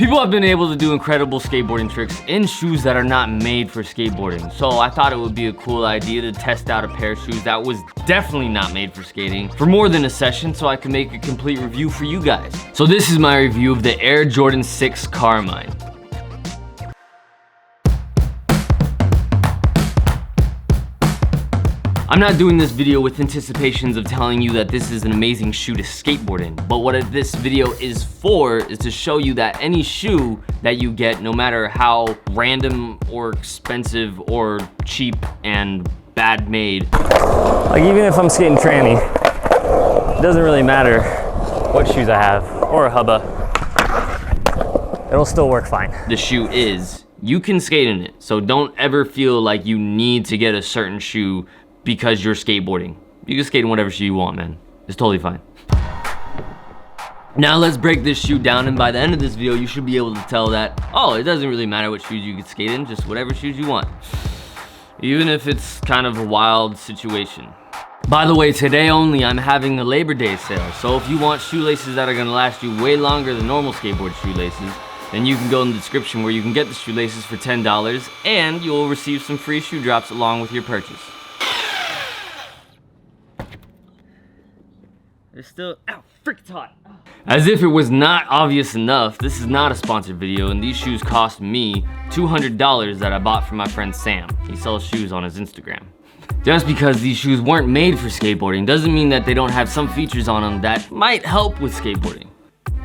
People have been able to do incredible skateboarding tricks in shoes that are not made for skateboarding. So I thought it would be a cool idea to test out a pair of shoes that was definitely not made for skating for more than a session, so I can make a complete review for you guys. So this is my review of the Air Jordan 6 Carmine. I'm not doing this video with anticipations of telling you that this is an amazing shoe to skateboard in, but what this video is for is to show you that any shoe that you get, no matter how random or expensive or cheap and bad made, like even if I'm skating tranny, it doesn't really matter what shoes I have or a hubba, it'll still work fine. The shoe is, you can skate in it, so don't ever feel like you need to get a certain shoe because you're skateboarding. You can skate in whatever shoe you want, man. It's totally fine. Now let's break this shoe down, and by the end of this video, you should be able to tell that, oh, it doesn't really matter what shoes you can skate in, just whatever shoes you want. Even if it's kind of a wild situation. By the way, today only, I'm having a Labor Day sale. So if you want shoelaces that are gonna last you way longer than normal skateboard shoelaces, then you can go in the description where you can get the shoelaces for $10, and you'll receive some free shoe drops along with your purchase. It's still, ow, freaking hot. As if it was not obvious enough, this is not a sponsored video, and these shoes cost me $200 that I bought from my friend Sam. He sells shoes on his Instagram. Just because these shoes weren't made for skateboarding doesn't mean that they don't have some features on them that might help with skateboarding.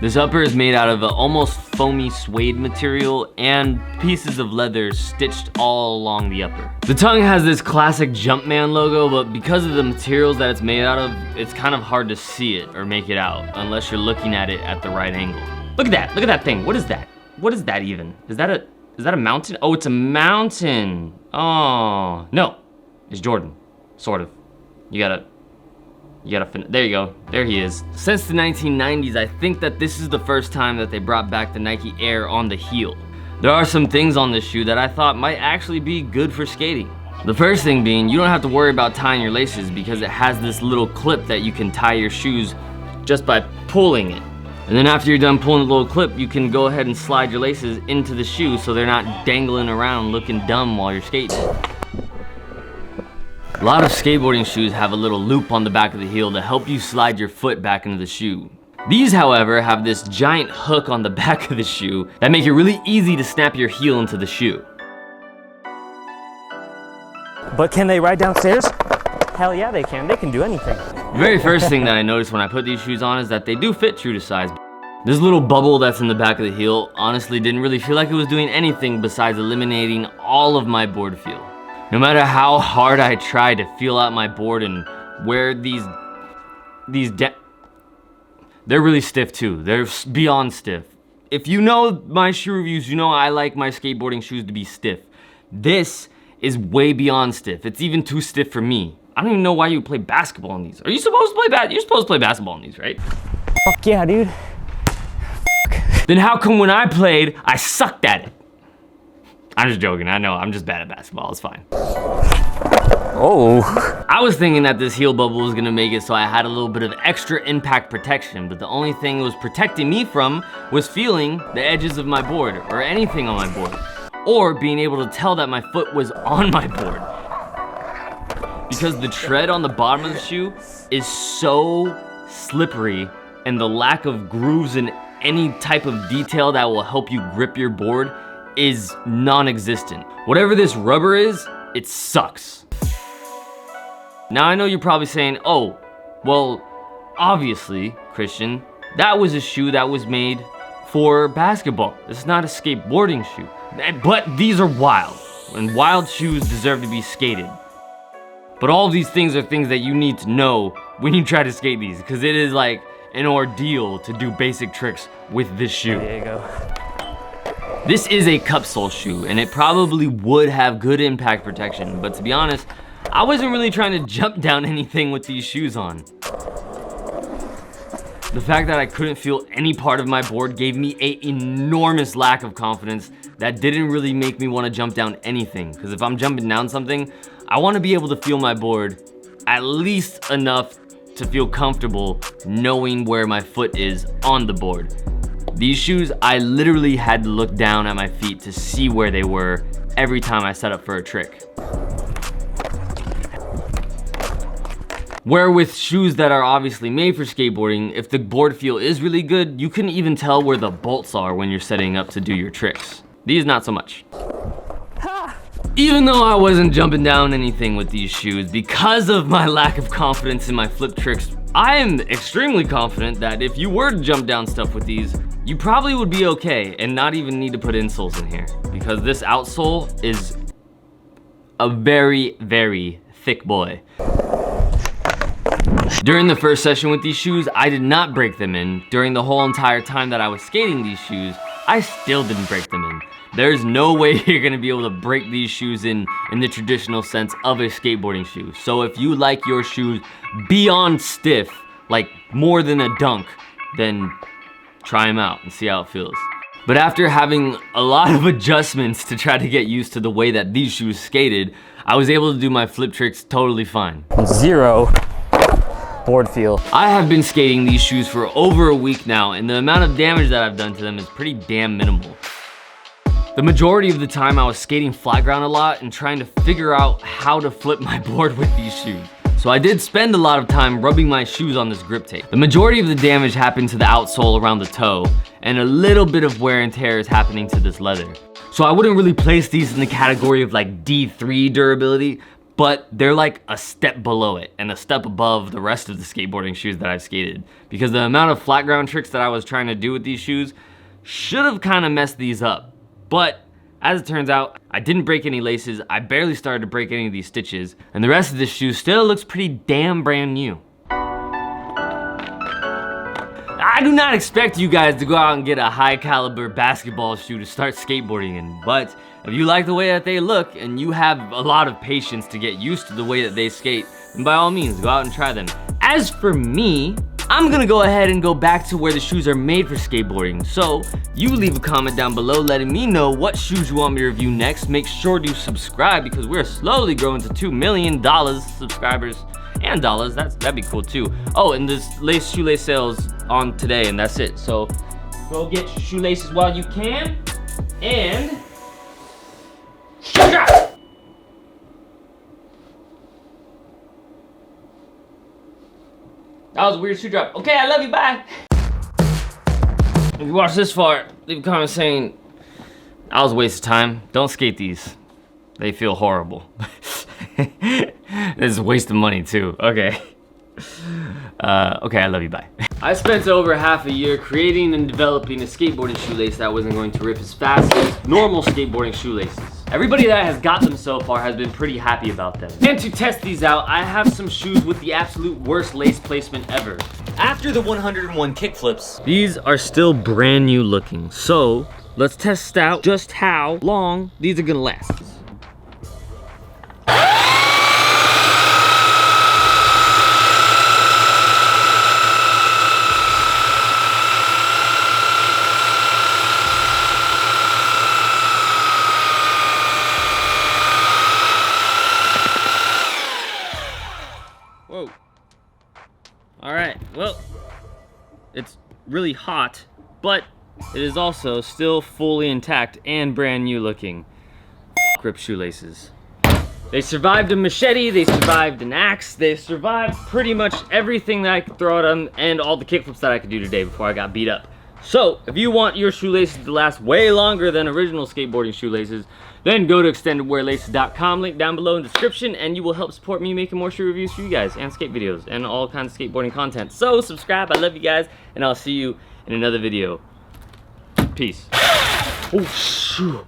This upper is made out of an almost foamy suede material and pieces of leather stitched all along the upper. The tongue has this classic Jumpman logo, but because of the materials that it's made out of, it's kind of hard to see it or make it out unless you're looking at it at the right angle. Look at that thing. What is that? What is that even? Is that a mountain? Oh, it's a mountain. Oh, no, it's Jordan, sort of. You gotta there you go, there he is. Since the 1990s, I think that this is the first time that they brought back the Nike Air on the heel. There are some things on this shoe that I thought might actually be good for skating. The first thing being, you don't have to worry about tying your laces because it has this little clip that you can tie your shoes just by pulling it. And then after you're done pulling the little clip, you can go ahead and slide your laces into the shoe so they're not dangling around looking dumb while you're skating. A lot of skateboarding shoes have a little loop on the back of the heel to help you slide your foot back into the shoe. These, however, have this giant hook on the back of the shoe that make it really easy to snap your heel into the shoe. But can they ride downstairs? Hell yeah, they can. They can do anything. The very first thing that I noticed when I put these shoes on is that they do fit true to size. This little bubble that's in the back of the heel honestly didn't really feel like it was doing anything besides eliminating all of my board feel. No matter how hard I tried to feel out my board and where they're really stiff too. They're beyond stiff. If you know my shoe reviews, you know I like my skateboarding shoes to be stiff. This is way beyond stiff. It's even too stiff for me. I don't even know why you play basketball in these. Are you supposed to play You're supposed to play basketball in these, right? Fuck yeah, dude. Then how come when I played, I sucked at it? I'm just joking, I know, I'm just bad at basketball, it's fine. Oh. I was thinking that this heel bubble was gonna make it so I had a little bit of extra impact protection, but the only thing it was protecting me from was feeling the edges of my board, or anything on my board, or being able to tell that my foot was on my board. Because the tread on the bottom of the shoe is so slippery, and the lack of grooves and any type of detail that will help you grip your board is non-existent. Whatever this rubber is, it sucks. Now I know you're probably saying, oh, well, obviously, Christian, that was a shoe that was made for basketball. It's not a skateboarding shoe. But these are wild, and wild shoes deserve to be skated. But all of these things are things that you need to know when you try to skate these, because it is like an ordeal to do basic tricks with this shoe. There you go. This is a cup sole shoe, and it probably would have good impact protection, but to be honest, I wasn't really trying to jump down anything with these shoes on. The fact that I couldn't feel any part of my board gave me an enormous lack of confidence that didn't really make me want to jump down anything, because if I'm jumping down something, I want to be able to feel my board at least enough to feel comfortable knowing where my foot is on the board. These shoes, I literally had to look down at my feet to see where they were every time I set up for a trick. Where with shoes that are obviously made for skateboarding, if the board feel is really good, you can even tell where the bolts are when you're setting up to do your tricks. These, not so much. Even though I wasn't jumping down anything with these shoes, because of my lack of confidence in my flip tricks, I am extremely confident that if you were to jump down stuff with these, you probably would be okay and not even need to put insoles in here, because this outsole is a very, very thick boy. During the first session with these shoes, I did not break them in. During the whole entire time that I was skating these shoes, I still didn't break them in. There's no way you're gonna be able to break these shoes in the traditional sense of a skateboarding shoe. So if you like your shoes beyond stiff, like more than a dunk, then try them out and see how it feels. But after having a lot of adjustments to try to get used to the way that these shoes skated, I was able to do my flip tricks totally fine. Zero board feel. I have been skating these shoes for over a week now, and the amount of damage that I've done to them is pretty damn minimal. The majority of the time I was skating flat ground a lot and trying to figure out how to flip my board with these shoes. So I did spend a lot of time rubbing my shoes on this grip tape. The majority of the damage happened to the outsole around the toe, and a little bit of wear and tear is happening to this leather. So I wouldn't really place these in the category of like D3 durability, but they're like a step below it and a step above the rest of the skateboarding shoes that I've skated. Because the amount of flat ground tricks that I was trying to do with these shoes should have kind of messed these up. But as it turns out, I didn't break any laces, I barely started to break any of these stitches, and the rest of this shoe still looks pretty damn brand new. I do not expect you guys to go out and get a high caliber basketball shoe to start skateboarding in, but if you like the way that they look and you have a lot of patience to get used to the way that they skate, then by all means, go out and try them. As for me, I'm gonna go ahead and go back to where the shoes are made for skateboarding. So you leave a comment down below letting me know what shoes you want me to review next. Make sure to subscribe because we're slowly growing to $2 million subscribers and dollars. That'd be cool too. Oh, and there's shoelace sales on today, and that's it. So go get your shoelaces while you can, and shoe drop. That was a weird shoe drop. Okay, I love you, bye. If you watched this far, leave a comment saying that was a waste of time. Don't skate these. They feel horrible. This is a waste of money too. Okay. Okay, I love you, bye. I spent over half a year creating and developing a skateboarding shoelace that wasn't going to rip as fast as normal skateboarding shoelaces. Everybody that has got them so far has been pretty happy about them. And to test these out, I have some shoes with the absolute worst lace placement ever. After the 101 kickflips, these are still brand new looking. So let's test out just how long these are gonna last. Whoa. All right, well, it's really hot, but it is also still fully intact and brand new looking. Grip shoelaces. They survived a machete, they survived an axe, they survived pretty much everything that I could throw at them and all the kickflips that I could do today before I got beat up. So, if you want your shoelaces to last way longer than original skateboarding shoelaces, then go to extendedwearlaces.com, link down below in the description, and you will help support me making more shoe reviews for you guys, and skate videos, and all kinds of skateboarding content. So, subscribe, I love you guys, and I'll see you in another video. Peace. Oh, shoot.